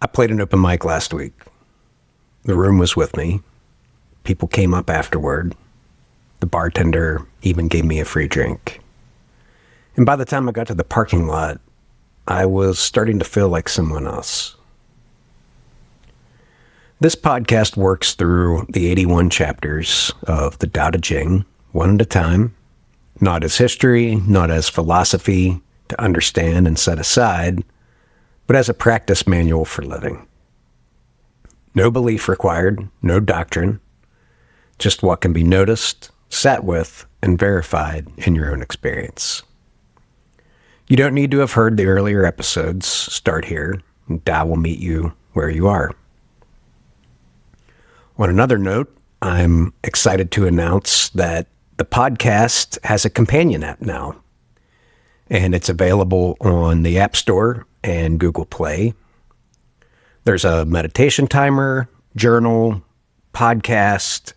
I played an open mic last week. The room was with me. People came up afterward. The bartender even gave me a free drink. And by the time I got to the parking lot, I was starting to feel like someone else. This podcast works through the 81 chapters of the Daodejing, one at a time, not as history, not as philosophy to understand and set aside, but as a practice manual for living. No belief required, no doctrine, just what can be noticed, sat with, and verified in your own experience. You don't need to have heard the earlier episodes. Start here, and Tao will meet you where you are. On another note, I'm excited to announce that the podcast has a companion app now, and it's available on the App Store and Google Play. There's a meditation timer, journal, podcast,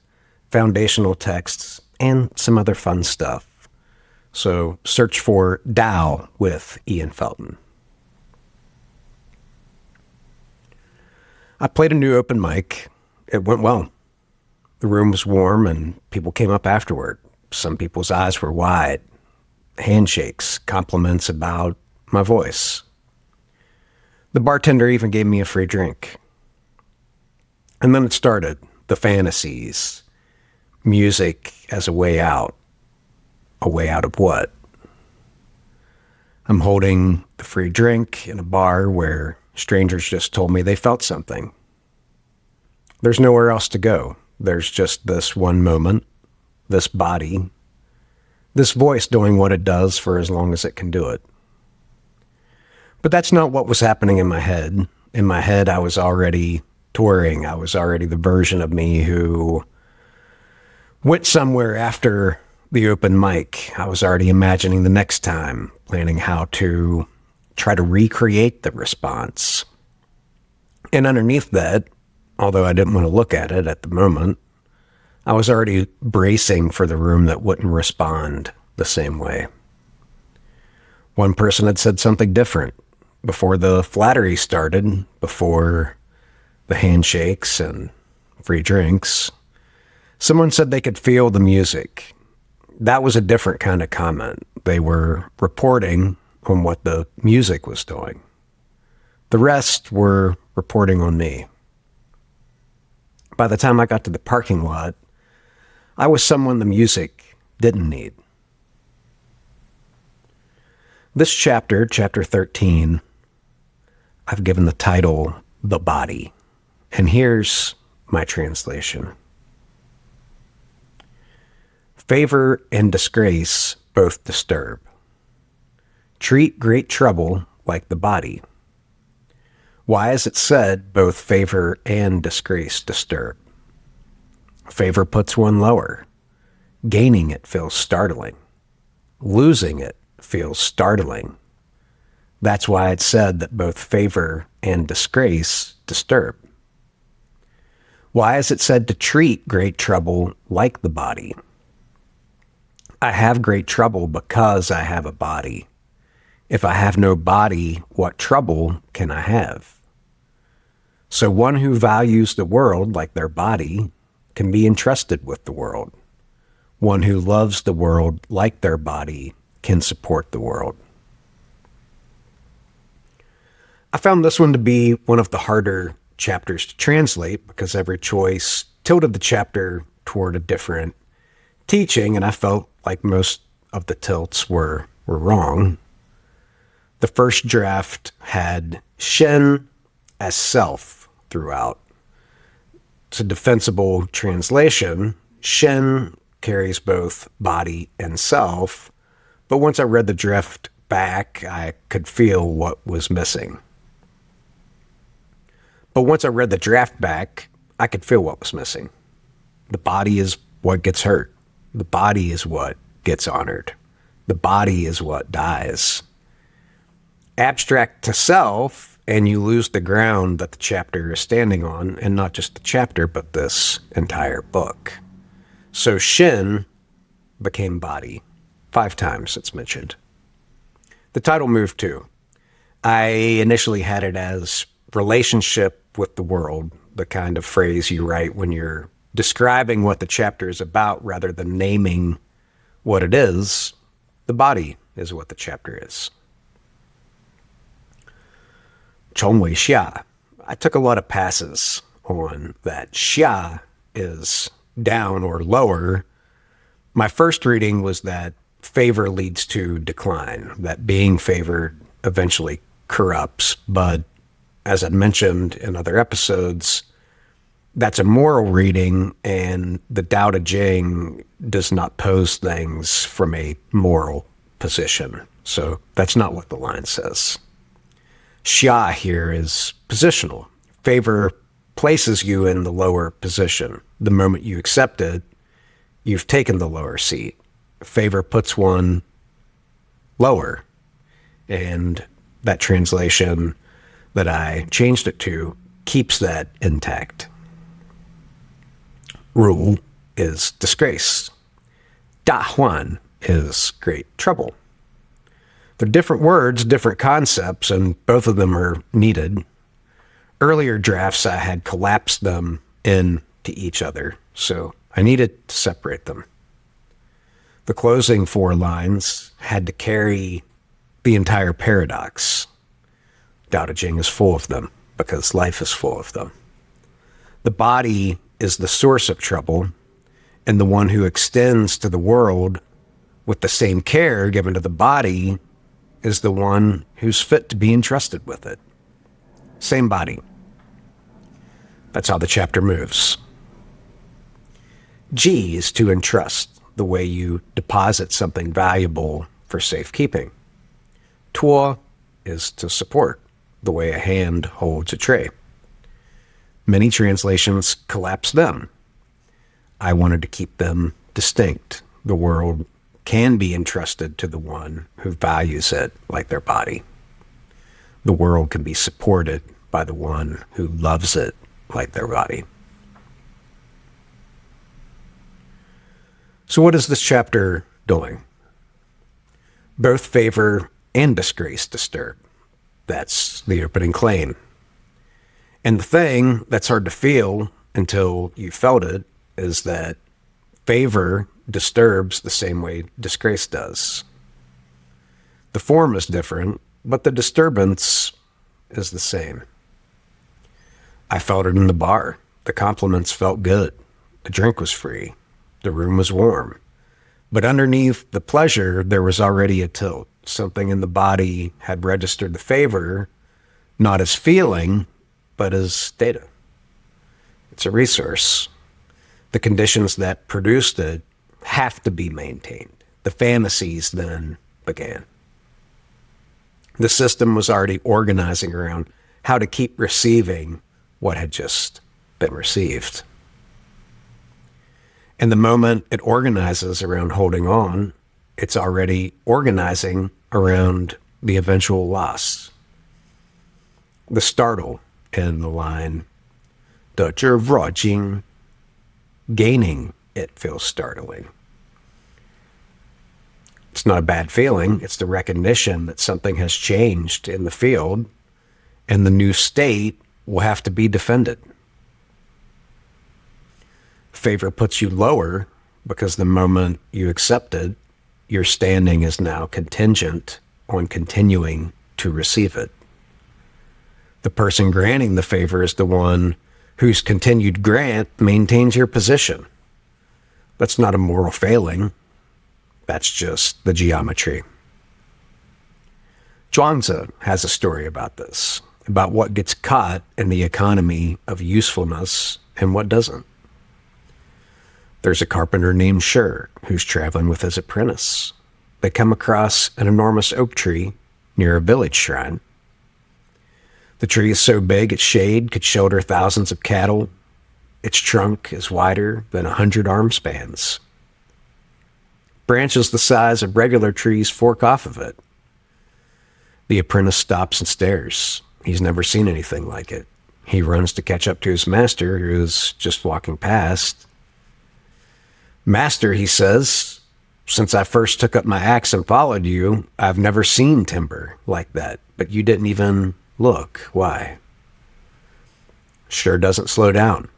foundational texts, and some other fun stuff. So search for Tao with Ian Felton. I played a new open mic. It went well. The room was warm and people came up afterward. Some people's eyes were wide. Handshakes, compliments about my voice. The bartender even gave me a free drink. And then it started, the fantasies, music as a way out. A way out of what? I'm holding the free drink in a bar where strangers just told me they felt something. There's nowhere else to go. There's just this one moment, this body, this voice doing what it does for as long as it can do it. But that's not what was happening in my head. In my head, I was already touring. I was already the version of me who went somewhere after the open mic. I was already imagining the next time, planning how to try to recreate the response. And underneath that, although I didn't want to look at it at the moment, I was already bracing for the room that wouldn't respond the same way. One person had said something different before the flattery started, before the handshakes and free drinks. Someone said they could feel the music. That was a different kind of comment. They were reporting on what the music was doing. The rest were reporting on me. By the time I got to the parking lot, I was someone the music didn't need. This chapter, chapter 13, I've given the title, The Body. And here's my translation. Favor and disgrace both disturb. Treat great trouble like the body. Why is it said both favor and disgrace disturb? Favor puts one lower. Gaining it feels startling. Losing it feels startling. That's why it's said that both favor and disgrace disturb. Why is it said to treat great trouble like the body? I have great trouble because I have a body. If I have no body, what trouble can I have? So one who values the world like their body can be entrusted with the world. One who loves the world like their body can support the world. I found this one to be one of the harder chapters to translate because every choice tilted the chapter toward a different teaching, and I felt like most of the tilts were wrong. The first draft had Shen as self throughout. It's a defensible translation. Shen carries both body and self, but once I read the draft back, I could feel what was missing. But once I read the draft back, I could feel what was missing. The body is what gets hurt. The body is what gets honored. The body is what dies. Abstract to self, and you lose the ground that the chapter is standing on, and not just the chapter, but this entire book. So Shin became body. 5 times it's mentioned. The title moved too. I initially had it as relationship with the world, the kind of phrase you write when you're describing what the chapter is about rather than naming what it is, the body is what the chapter is. 从为下. I took a lot of passes on that. 下 is down or lower. My first reading was that favor leads to decline, that being favored eventually corrupts. But as I mentioned in other episodes, that's a moral reading, and the Daodejing does not pose things from a moral position. So that's not what the line says. Xia here is positional. Favor places you in the lower position. The moment you accept it, you've taken the lower seat. Favor puts one lower. And that translation that I changed it to keeps that intact. Rule is disgrace. Dahuan is great trouble. They're different words, different concepts, and both of them are needed. Earlier drafts, I had collapsed them into each other, so I needed to separate them. The closing 4 lines had to carry the entire paradox. Daodejing is full of them because life is full of them. The body is the source of trouble, and the one who extends to the world with the same care given to the body is the one who's fit to be entrusted with it. Same body. That's how the chapter moves. G is to entrust, the way you deposit something valuable for safekeeping. Tuo is to support, the way a hand holds a tray. Many translations collapse them. I wanted to keep them distinct. The world can be entrusted to the one who values it like their body. The world can be supported by the one who loves it like their body. So what is this chapter doing? Both favor and disgrace disturb. That's the opening claim. And the thing that's hard to feel until you felt it is that favor disturbs the same way disgrace does. The form is different, but the disturbance is the same. I felt it in the bar. The compliments felt good. The drink was free. The room was warm. But underneath the pleasure, there was already a tilt. Something in the body had registered the favor, not as feeling, but as data. It's a resource. The conditions that produced it have to be maintained. The fantasies then began. The system was already organizing around how to keep receiving what had just been received. And the moment it organizes around holding on, it's already organizing around the eventual loss. The startle in the line, Daodejing, gaining it feels startling. It's not a bad feeling. It's the recognition that something has changed in the field, and the new state will have to be defended. Favor puts you lower because the moment you accept it, your standing is now contingent on continuing to receive it. The person granting the favor is the one whose continued grant maintains your position. That's not a moral failing. That's just the geometry. Zhuangzi has a story about this, about what gets caught in the economy of usefulness and what doesn't. There's a carpenter named Shi who's traveling with his apprentice. They come across an enormous oak tree near a village shrine. The tree is so big its shade could shelter thousands of cattle. Its trunk is wider than 100 arm spans. Branches the size of regular trees fork off of it. The apprentice stops and stares. He's never seen anything like it. He runs to catch up to his master, who's just walking past. "Master," he says, "since I first took up my axe and followed you, I've never seen timber like that, but you didn't even look. Why?" Sure doesn't slow down.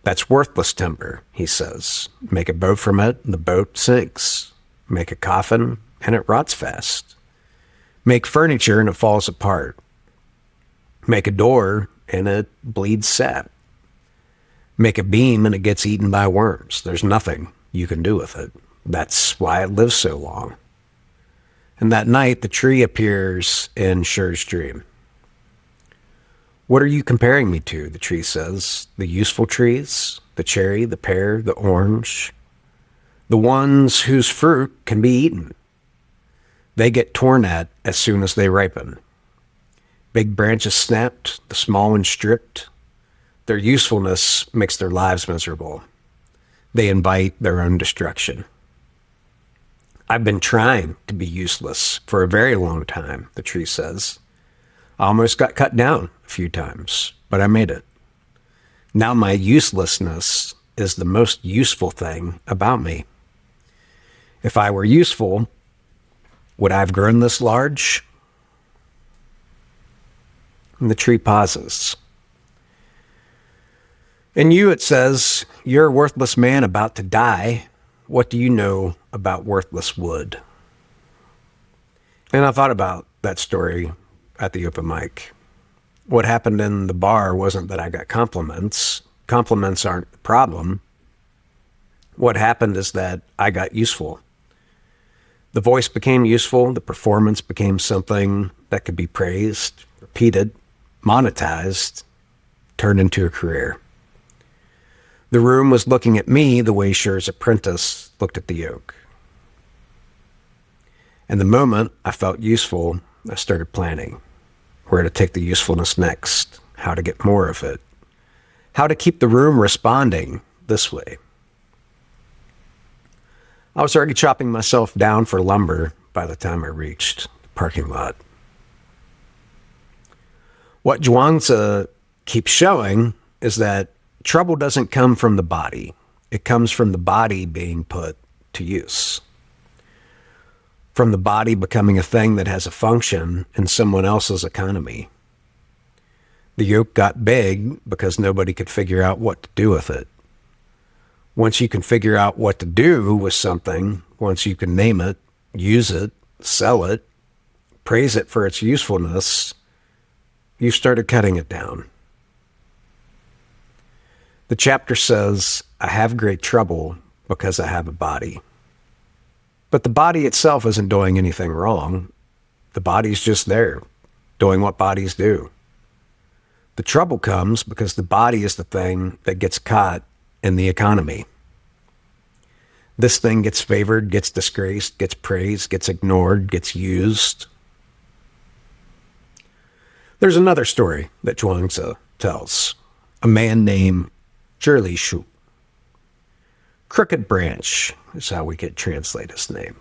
That's worthless timber, he says. Make a boat from it, and the boat sinks. Make a coffin, and it rots fast. Make furniture, and it falls apart. Make a door, and it bleeds sap. Make a beam, and it gets eaten by worms. There's nothing you can do with it. That's why it lives so long. And that night, the tree appears in Sher's dream. What are you comparing me to? The tree says. The useful trees, the cherry, the pear, the orange, the ones whose fruit can be eaten. They get torn at as soon as they ripen. Big branches snapped, the small ones stripped. Their usefulness makes their lives miserable. They invite their own destruction. I've been trying to be useless for a very long time, the tree says. I almost got cut down a few times, but I made it. Now my uselessness is the most useful thing about me. If I were useful, would I have grown this large? And the tree pauses. In you, it says, you're a worthless man about to die. What do you know about worthless wood? And I thought about that story at the open mic. What happened in the bar wasn't that I got compliments. Compliments aren't the problem. What happened is that I got useful. The voice became useful. The performance became something that could be praised, repeated, monetized, turned into a career. The room was looking at me the way Sher's apprentice looked at the yoke. And the moment I felt useful, I started planning where to take the usefulness next, how to get more of it, how to keep the room responding this way. I was already chopping myself down for lumber by the time I reached the parking lot. What Zhuangzi keeps showing is that trouble doesn't come from the body. It comes from the body being put to use. From the body becoming a thing that has a function in someone else's economy. The yoke got big because nobody could figure out what to do with it. Once you can figure out what to do with something, once you can name it, use it, sell it, praise it for its usefulness, you started cutting it down. The chapter says, I have great trouble because I have a body. But the body itself isn't doing anything wrong. The body's just there, doing what bodies do. The trouble comes because the body is the thing that gets caught in the economy. This thing gets favored, gets disgraced, gets praised, gets ignored, gets used. There's another story that Zhuangzi tells. A man named Zhi Shu. Crooked Branch is how we could translate his name.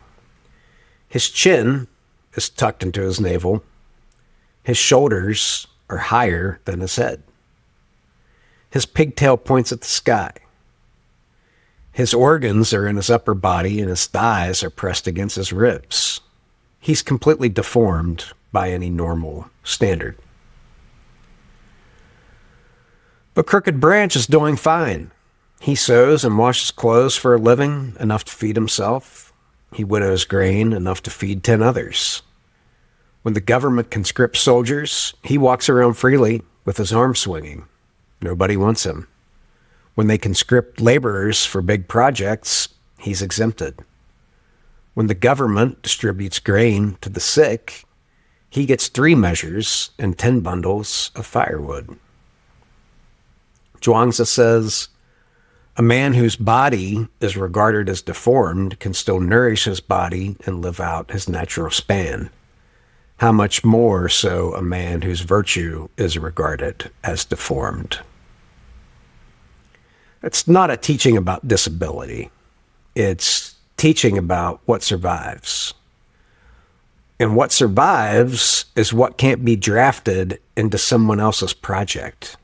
His chin is tucked into his navel. His shoulders are higher than his head. His pigtail points at the sky. His organs are in his upper body and his thighs are pressed against his ribs. He's completely deformed by any normal standard. But Crooked Branch is doing fine. He sews and washes clothes for a living, enough to feed himself. He winnows grain, enough to feed 10 others. When the government conscripts soldiers, he walks around freely with his arms swinging. Nobody wants him. When they conscript laborers for big projects, he's exempted. When the government distributes grain to the sick, he gets 3 measures and 10 bundles of firewood. Zhuangzi says, a man whose body is regarded as deformed can still nourish his body and live out his natural span. How much more so a man whose virtue is regarded as deformed? It's not a teaching about disability. It's teaching about what survives. And what survives is what can't be drafted into someone else's project,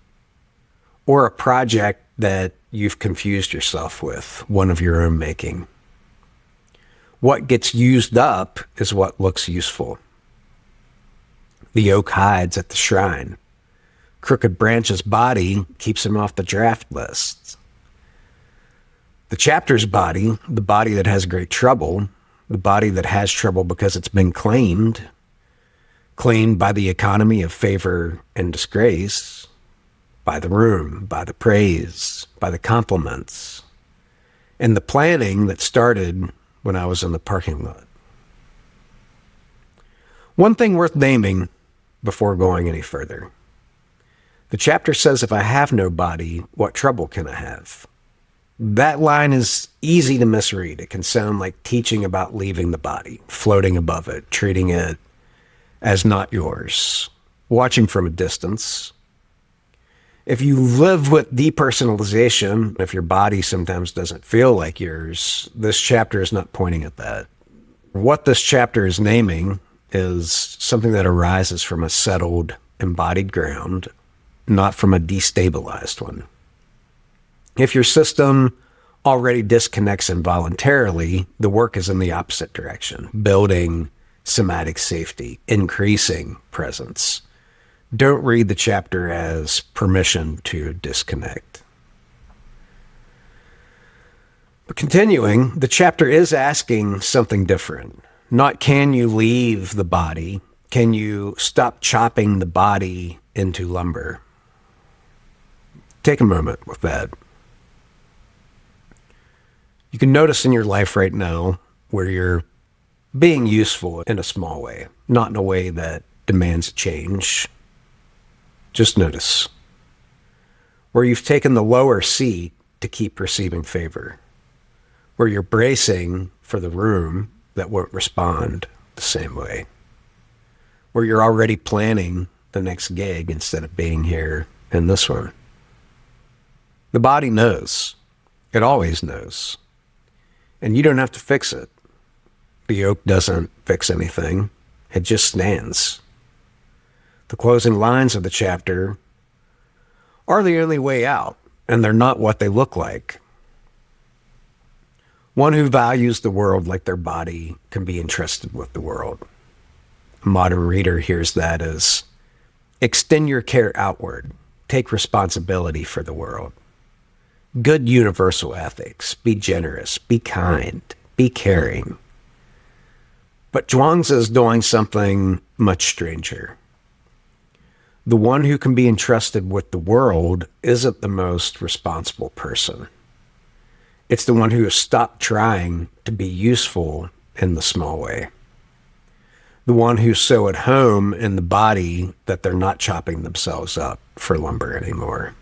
or a project that you've confused yourself with, one of your own making. What gets used up is what looks useful. The oak hides at the shrine. Crooked Branch's body keeps him off the draft list. The chapter's body, the body that has great trouble, the body that has trouble because it's been claimed by the economy of favor and disgrace, by the room, by the praise, by the compliments, and the planning that started when I was in the parking lot. One thing worth naming before going any further. The chapter says, if I have no body, what trouble can I have? That line is easy to misread. It can sound like teaching about leaving the body, floating above it, treating it as not yours, watching from a distance. If you live with depersonalization, if your body sometimes doesn't feel like yours, this chapter is not pointing at that. What this chapter is naming is something that arises from a settled, embodied ground, not from a destabilized one. If your system already disconnects involuntarily, the work is in the opposite direction, building somatic safety, increasing presence. Don't read the chapter as permission to disconnect. But continuing, the chapter is asking something different. Not can you leave the body? Can you stop chopping the body into lumber? Take a moment with that. You can notice in your life right now where you're being useful in a small way, not in a way that demands a change. Just notice where you've taken the lower seat to keep receiving favor, where you're bracing for the room that won't respond the same way, where you're already planning the next gig instead of being here in this one. The body knows. It always knows. And you don't have to fix it. The yoke doesn't fix anything. It just stands. The closing lines of the chapter are the only way out, and they're not what they look like. One who values the world like their body can be entrusted with the world. A modern reader hears that as extend your care outward, take responsibility for the world. Good universal ethics, be generous, be kind, be caring. But Zhuangzi is doing something much stranger. The one who can be entrusted with the world isn't the most responsible person. It's the one who has stopped trying to be useful in the small way. The one who's so at home in the body that they're not chopping themselves up for lumber anymore.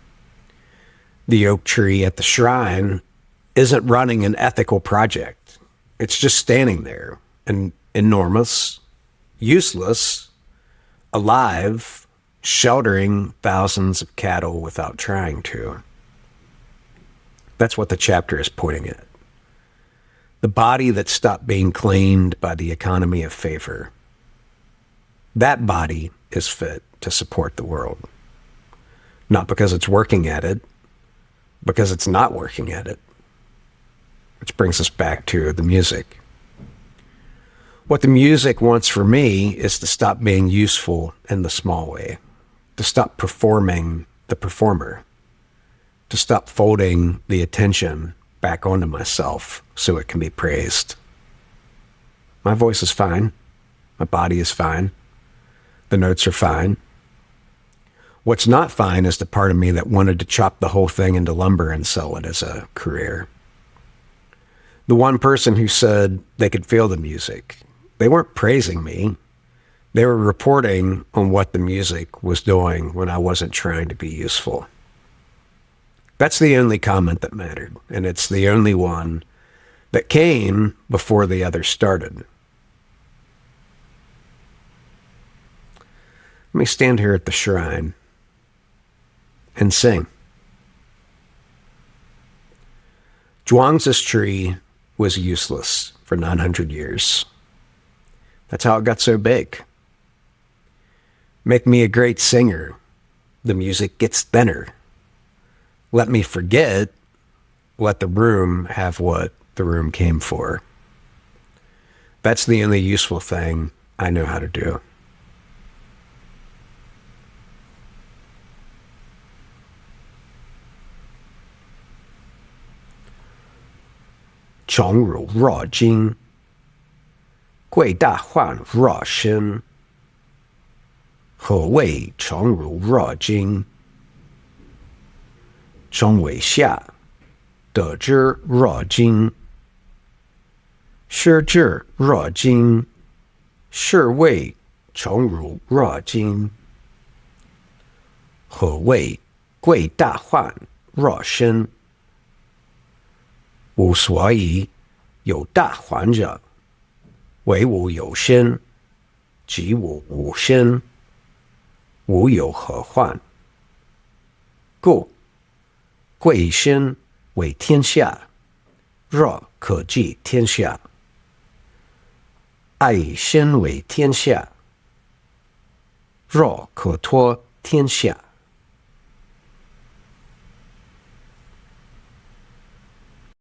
The oak tree at the shrine isn't running an ethical project. It's just standing there and enormous, useless, alive, sheltering thousands of cattle without trying to. That's what the chapter is pointing at. The body that stopped being claimed by the economy of favor. That body is fit to support the world. Not because it's working at it, because it's not working at it. Which brings us back to the music. What the music wants for me is to stop being useful in the small way, to stop performing the performer, to stop folding the attention back onto myself so it can be praised. My voice is fine. My body is fine. The notes are fine. What's not fine is the part of me that wanted to chop the whole thing into lumber and sell it as a career. The one person who said they could feel the music, they weren't praising me. They were reporting on what the music was doing when I wasn't trying to be useful. That's the only comment that mattered, and it's the only one that came before the others started. Let me stand here at the shrine and sing. Zhuangzi's tree was useless for 900 years. That's how it got so big. Make me a great singer. The music gets thinner. Let me forget. Let the room have what the room came for. That's the only useful thing I know how to do. 宠辱若惊，贵大患若身。何谓宠辱若惊？从为下，得之若惊，失之若惊，是谓宠辱若惊。何谓贵大患若身？吾所以有大患者，为吾有身，即吾无身，吾有何患？故贵身为天下，若可寄天下；爱身为天下，若可托天下。